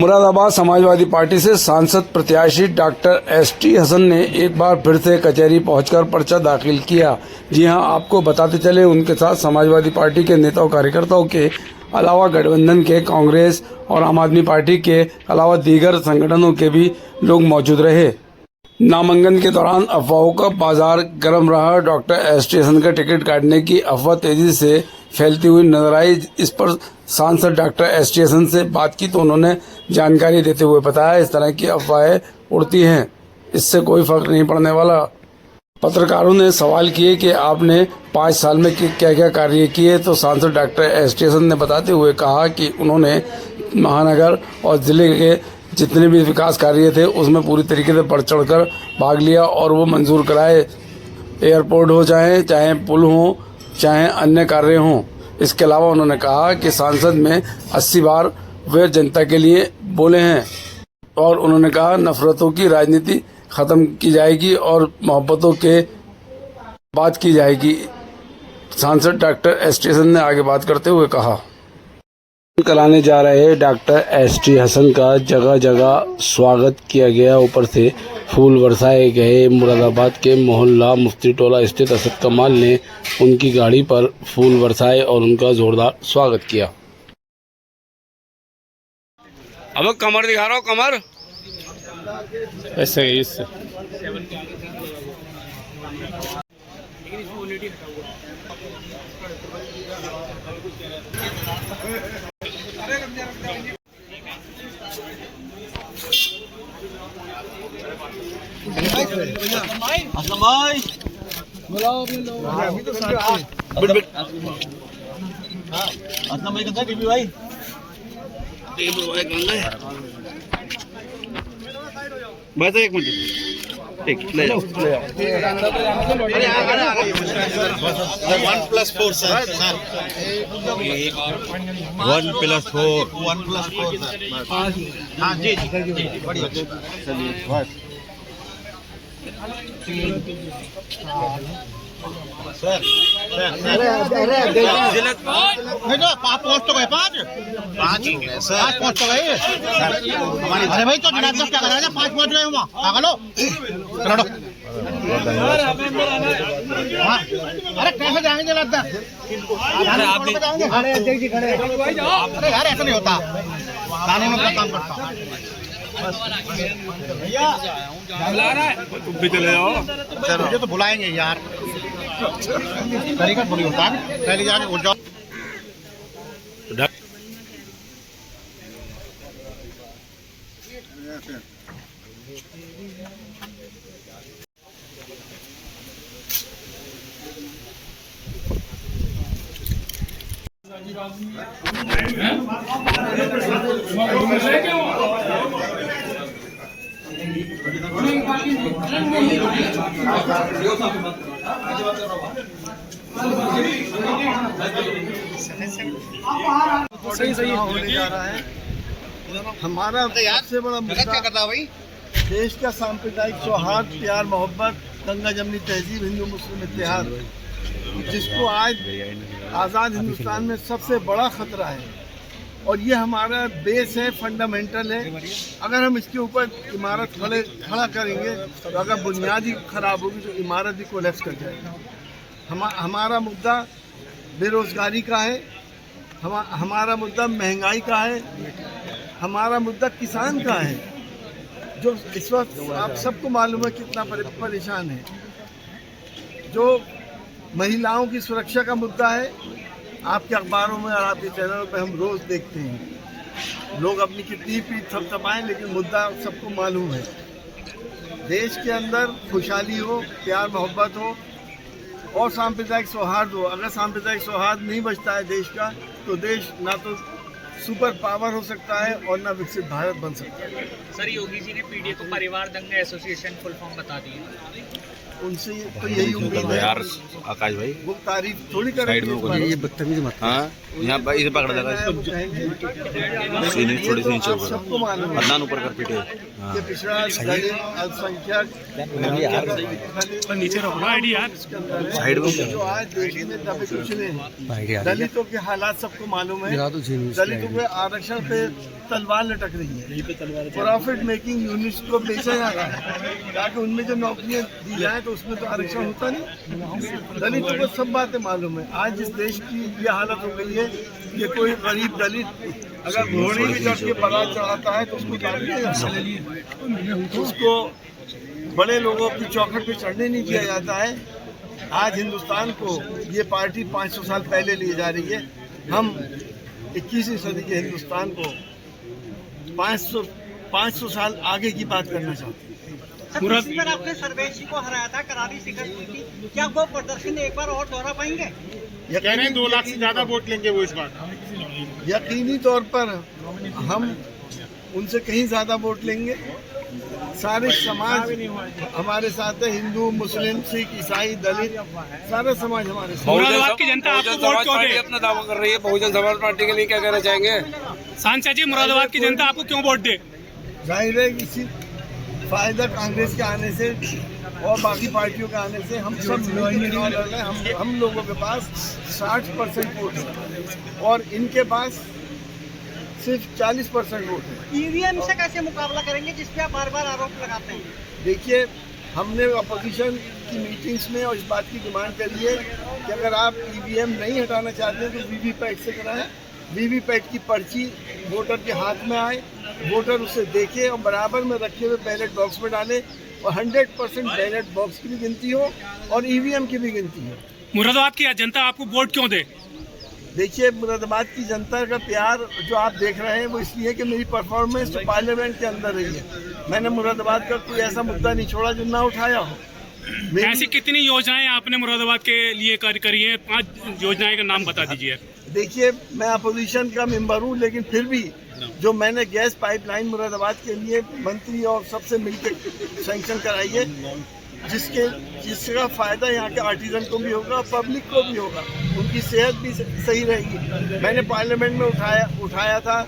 Moradabad Samajwadi party से सांसद प्रत्याशी डॉक्टर एसटी हसन ने एक बार फिर से कचहरी पहुंचकर पर्चा दाखिल किया। जी हां, आपको बताते चले उनके साथ समाजवादी पार्टी के नेताओं कार्यकर्ताओं के अलावा गठबंधन के कांग्रेस और आम आदमी पार्टी के अलावा दीगर संगठनों के भी लोग मौजूद रहे। नामांकन के दौरान अफवाहों का बाजार गर्म रहा। डॉक्टर एसटी हसन का टिकट काटने की अफवाह तेजी से फैलती हुई नजर आई। इस पर सांसद डॉक्टर एसटी हसन से बात की तो उन्होंने जानकारी देते हुए बताया, इस तरह की अफवाहें उड़ती हैं, इससे कोई फर्क नहीं पड़ने वाला। पत्रकारों ने सवाल किए कि आपने 5 साल में क्या क्या कार्य किए, तो सांसद डॉक्टर एसटी हसन ने बताते हुए कहा कि उन्होंने महानगर और जिले के जितने भी विकास कार्य थे उसमें पूरी तरीके से बढ़ चढ़कर भाग लिया और वो मंजूर कराए। एयरपोर्ट हो चाहे पुल हो, चाहे अन्य कार्य हों। इसके अलावा उन्होंने कहा कि संसद में 80 बार वे जनता के लिए बोले हैं और उन्होंने कहा नफरतों की राजनीति खत्म की जाएगी और मोहब्बतों के बात की जाएगी। सांसद डॉक्टर एसटी हसन ने आगे बात करते हुए कहा, कराने जा रहे डॉक्टर एसटी हसन का जगह जगह स्वागत किया गया, ऊपर से फूल बरसाए गए। मुरादाबाद के मोहल्ला मुफ्ती टोला स्थित असद कमाल ने उनकी गाड़ी पर फूल बरसाए और उनका जोरदार स्वागत किया। अब कमर दिखा रहा हूँ, कमर ऐसे इससे असलम भाई असलम भाई कहता टीवी भाई बस एक मिनट ठीक ले जाओ 1+4 सर 1+4 सर हाँ जी बढ़िया चलिए बस सर पाँच पोस्ट तो गए पाँच हो गए सर 5 पोस्ट तो गए हमारी। अरे भाई तो क्या कर रहे हैं, 5 पहुंच गए वहाँ पागल हो। अरे कैसे जाएंगे जलाता, अरे आप अरे यार ऐसा नहीं होता, कानून का काम करता हूँ भैया बुला रहा है, तुम भी चले जाओ। चलो मुझे तो बुलाएंगे यार, तरीका थोड़ी होता है पहले जाके उठ जाओ। सही होने जा रहा है। हमारा सबसे बड़ा मुद्दा देश का सांप्रदायिक सौहार्द, प्यार मोहब्बत, गंगा जमनी तहजीब, हिंदू मुस्लिम इत्तेहाद, जिसको आज आज़ाद हिंदुस्तान में सबसे बड़ा खतरा है और ये हमारा बेस है, फंडामेंटल है। अगर हम इसके ऊपर इमारत खड़ा करेंगे तो अगर बुनियाद ही खराब होगी तो इमारत भी कोलैप्स कर जाएगी। हमारा मुद्दा बेरोजगारी का है, हमारा मुद्दा महंगाई का है, हमारा मुद्दा किसान का है, जो इस वक्त आप सबको मालूम है कितना परेशान है। जो महिलाओं की सुरक्षा का मुद्दा है, आपके अखबारों में और आपके चैनलों पे हम रोज़ देखते हैं, लोग अपनी कितनी पीठ थपथपाएं, लेकिन मुद्दा सबको मालूम है। देश के अंदर खुशहाली हो, प्यार मोहब्बत हो और सांप्रदायिक सौहार्द हो। अगर सांप्रदायिक सौहार्द नहीं बचता है देश का, तो देश ना तो सुपर पावर हो सकता है और ना विकसित भारत बन सकता है। सर, योगी जी ने पीडीए को परिवार दंगा एसोसिएशन फुल फॉर्म बता दिए, उनसे तो यही उम्मीद है यार। आकाश भाई वो तारीफ थोड़ी करेंगे, ये बदतमीज मत। हाँ यहाँ पर इसे पकड़ देगा, थोड़ी सी नीचे होगा, सबको मालूम है। अदनान ऊपर कर पीटे। कि पिछड़ा दलित अल्पसंख्यक साइड में जो आज देश में दबे कुछ नहीं। दलितों के हालात सबको मालूम है। दलितों के आरक्षण पे तलवार लटक रही है। प्रॉफिट मेकिंग यूनिट्स को बेचा जा रहा है ताकि उनमें जो नौकरियां दी जाए तो उसमें तो आरक्षण होता नहीं। दलितों को सब बातें मालूम है। आज इस देश की ये हालत हो गई है कि कोई गरीब दलित अगर घोड़े भी चढ़ के बारात चढ़ाता है तो उसको डाल दिया जाता है, उसको बड़े लोगों की चौखट पे चढ़ने नहीं दिया जाता है। आज हिंदुस्तान को ये पार्टी 500 साल पहले ले जा रही है। हम 21वीं सदी के हिंदुस्तान को 500 साल आगे की बात करना चाहते हैं। पिछली बार आपने सर्वेश जी को हराया था करारी शिखर की, क्या वो प्रदर्शन एक बार और दोहरा पाएंगे? कह रहे हैं 2 लाख से ज्यादा वोट लेंगे वो इस बार। यकीनी तौर पर हम उनसे कहीं ज्यादा वोट लेंगे। सारे समाज हमारे साथ है, हिंदू, मुस्लिम, सिख, ईसाई, दलित, सारा समाज हमारे साथ। मुरादाबाद की जनता आपको वोट क्यों दे? अपना दावा कर रही है। बहुजन समाज पार्टी के लिए क्या कहना चाहेंगे? सांसद जी, मुरादाबाद की जनता आपको क्यों वोट दे? जाहिर है किसी फायदा कांग्रेस के आने से और बाकी पार्टियों के आने से हम सब मिलकर चुनाव लड़ रहे हैं। हम लोगों के पास 60% वोट है और इनके पास सिर्फ 40% वोट है। ईवीएम से कैसे मुकाबला करेंगे जिस पे आप बार बार आरोप लगाते हैं? देखिए, हमने अपोजिशन की मीटिंग्स में और इस बात की डिमांड करी है कि अगर आप ईवीएम नहीं हटाना चाहते हैं तो वीवीपैट से कराएं। वीवीपैट की पर्ची वोटर के हाथ में आए, वोटर उसे देखे और बराबर में रखे हुए बैलेट बॉक्स में डाले और 100% बैलेट बॉक्स की भी गिनती हो और ईवीएम की भी गिनती हो। मुरादाबाद की जनता आपको वोट क्यों दे? देखिए, मुरादाबाद की जनता का प्यार जो आप देख रहे हैं वो इसलिए कि मेरी परफॉर्मेंस जो पार्लियामेंट के अंदर रही है। मैंने मुरादाबाद का कोई ऐसा मुद्दा नहीं छोड़ा जो ना उठाया हो। ऐसी कितनी योजनाएं आपने मुरादाबाद के लिए करी है? 5 योजनाएं का नाम बता दीजिए। देखिए, मैं अपोजिशन का मेंबर हूँ, लेकिन फिर भी जो मैंने गैस पाइपलाइन मुरादाबाद के लिए मंत्री और सबसे मिलकर सैंक्शन कराई है, जिसका फायदा यहाँ के आर्टिजन को भी होगा, पब्लिक को भी होगा, उनकी सेहत भी सही रहेगी। मैंने पार्लियामेंट में उठाया था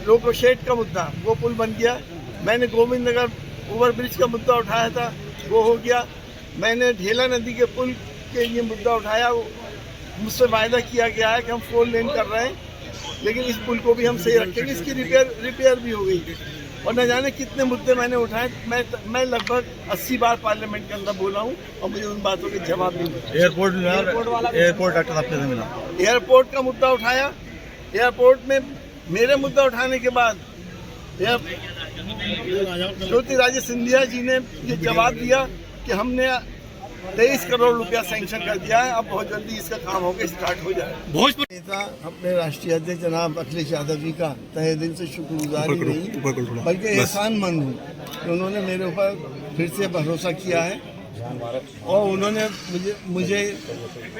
लोको शेड का मुद्दा, वो पुल बन गया। मैंने गोविंद नगर ओवरब्रिज का मुद्दा उठाया था, वो हो गया। मैंने ढेला नदी के पुल के लिए मुद्दा उठाया, मुझसे वायदा किया गया है कि हम 4 लेन कर रहे हैं, लेकिन इस पुल को भी हम सही रखेंगे। इसकी रिपेयर भी हो गई और न जाने कितने मुद्दे मैंने उठाए। मैं लगभग 80 बार पार्लियामेंट के अंदर बोला हूँ और मुझे उन बातों के जवाब नहीं मिले। एयरपोर्ट डॉक्टर साहब से मिला, एयरपोर्ट का मुद्दा उठाया। एयरपोर्ट में मेरे मुद्दा उठाने के बाद ज्योतिरादित्य सिंधिया जी ने ये जवाब दिया कि हमने 23 करोड़ रुपया सैंक्शन कर दिया है, अब बहुत जल्दी इसका काम होगा, स्टार्ट हो जाएगा। भोजपुर नेता अपने राष्ट्रीय अध्यक्ष जनाब अखिलेश यादव जी का तहे दिल से शुक्रगुजार ही नहीं बल्कि एहसानमंद हूँ कि उन्होंने मेरे ऊपर फिर से भरोसा किया है और उन्होंने मुझे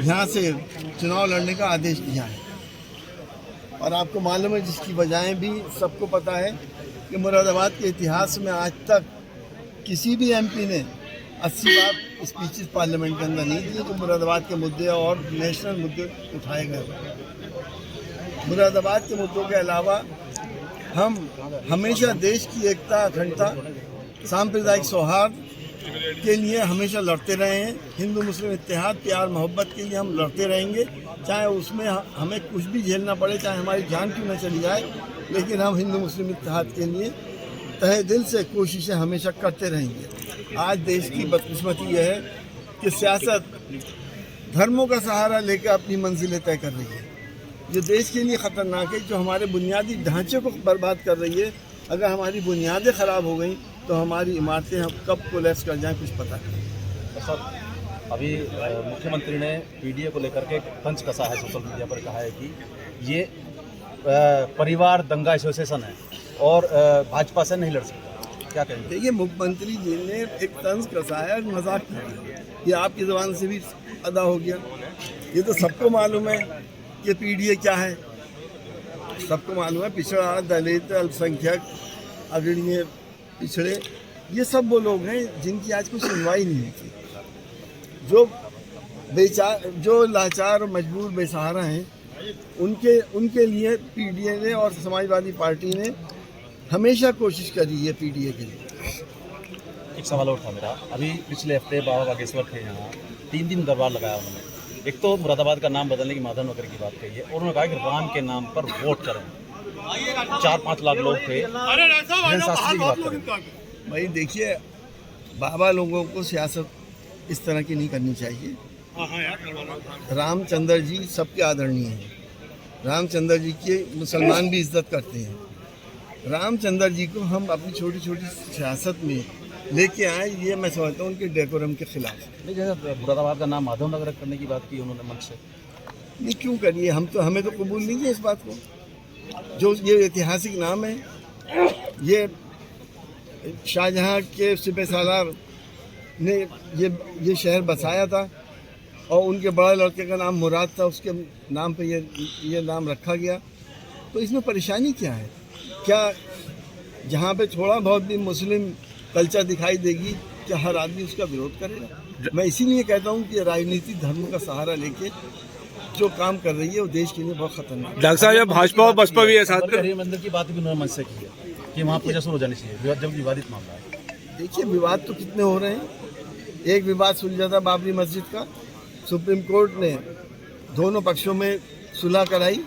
यहाँ से चुनाव लड़ने का आदेश दिया है। और आपको मालूम है, जिसकी वजहें भी सबको पता है कि मुरादाबाद के इतिहास में आज तक किसी भी एमपी ने 80 बार स्पीचेस पार्लियामेंट के अंदर नहीं दिए जो मुरादाबाद के मुद्दे और नेशनल मुद्दे उठाए गए। मुरादाबाद के मुद्दों के अलावा हम हमेशा देश की एकता, अखंडता, सांप्रदायिक सौहार्द के लिए हमेशा लड़ते रहे हैं। हिंदू मुस्लिम इत्तेहाद, प्यार मोहब्बत के लिए हम लड़ते रहेंगे, चाहे उसमें हमें कुछ भी झेलना पड़े, चाहे हमारी जान क्यों न चली जाए, लेकिन हम हिंदू मुस्लिम इत्तेहाद के लिए तहे दिल से कोशिशें हमेशा करते रहेंगे। आज देश की बदकिस्मती यह है कि सियासत धर्मों का सहारा लेकर अपनी मंजिलें तय कर रही है, जो देश के लिए ख़तरनाक है, जो हमारे बुनियादी ढांचे को बर्बाद कर रही है। अगर हमारी बुनियादें ख़राब हो गई तो हमारी इमारतें हम कब कोलैप्स कर जाएं कुछ पता नहीं। सर, अभी मुख्यमंत्री ने पीडीए को लेकर के तंज कसा है, सोशल मीडिया पर कहा है कि ये परिवार दंगा एसोसिएशन है और भाजपा से नहीं लड़ सकता। क्या कहेंगे? देखिए, मुख्यमंत्री जी ने एक तंज कसा है, मजाक किया, ये आपकी ज़बान से भी अदा हो गया। ये तो सबको मालूम है कि पीडीए क्या है, सबको मालूम है। पिछड़ा, दलित, अल्पसंख्यक, अग्रणीय पिछड़े, ये सब वो लोग हैं जिनकी आज कोई सुनवाई नहीं होती, जो लाचार और मजबूर बेसहारा हैं। उनके लिए पीडीए ने और समाजवादी पार्टी ने हमेशा कोशिश करी है पीडीए के लिए। एक सवाल और था मेरा। अभी पिछले हफ्ते बाबा बागेश्वर थे यहाँ, 3 दिन दरबार लगाया उन्होंने। एक तो मुरादाबाद का नाम बदलने की माधव नगर की बात कही है और उन्होंने कहा कि राम के नाम पर वोट करें। 4-5 लाख लोग थे, शास्त्री की बात करें। भाई देखिए, बाबा लोगों को सियासत इस तरह की नहीं करनी चाहिए। रामचंद्र जी सबके आदरणीय हैं। रामचंद्र जी के मुसलमान भी इज्जत करते हैं। रामचंद्र जी को हम अपनी छोटी छोटी सियासत में लेके आए, ये मैं समझता हूँ उनके डेकोरम के खिलाफ। नहीं, जैसे मुरादाबाद का नाम माधव नगर करने की बात की उन्होंने मंच से। नहीं, क्यों करिए, हमें तो कबूल नहीं है इस बात को। जो ये ऐतिहासिक नाम है, ये शाहजहाँ के सिपह सालार ने ये शहर बसाया था और उनके बड़े लड़के का नाम मुराद था, उसके नाम पे ये नाम रखा गया। तो इसमें परेशानी क्या है? क्या जहाँ पे थोड़ा बहुत भी मुस्लिम कल्चर दिखाई देगी, क्या हर आदमी उसका विरोध करेगा? मैं इसीलिए कहता हूँ कि राजनीति धर्म का सहारा लेके जो काम कर रही है वो देश के लिए बहुत खतरनाक है। डॉक्टर साहब, ये भाजपा और बसपा भी है साथ में। हरियर मंदिर की बात भी उन्होंने मंच से की है कि वहाँ पूजा शुरू हो जानी चाहिए, जब विवादित मामला है। देखिए, विवाद तो कितने हो रहे हैं। एक विवाद सुलझा था बाबरी मस्जिद का, सुप्रीम कोर्ट ने दोनों पक्षों में सुलह कराई।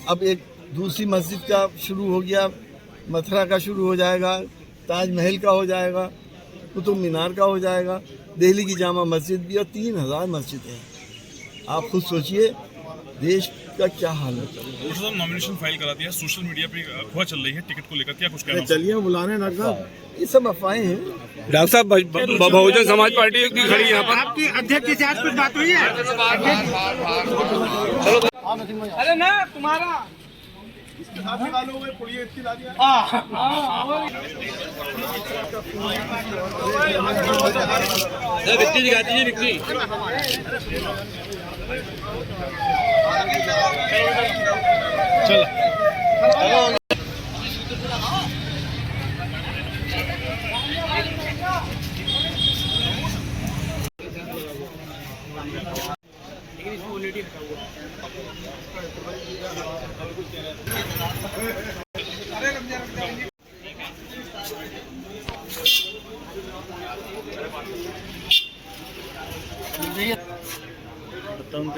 अब एक दूसरी मस्जिद का शुरू हो गया, मथुरा का शुरू हो जाएगा, ताजमहल का हो जाएगा, कुतुब मीनार का हो जाएगा, दिल्ली की जामा मस्जिद भी, और 3000 मस्जिदें हैं। आप खुद सोचिए देश का क्या हाल है। नॉमिनेशन फाइल करा दिया, सोशल मीडिया पे अफवाह चल रही है टिकट को लेकर, क्या कुछ कहना? चलिए बुला रहे हैं डॉक्टर साहब, ये सब अफवाहें हैं। डॉक्टर साहब, बहुजन समाज पार्टी की खड़ी है यहाँ पर। आपकी अध्यक्ष के साथ कुछ बात हुई है? अरे ना तुम्हारा बताऊं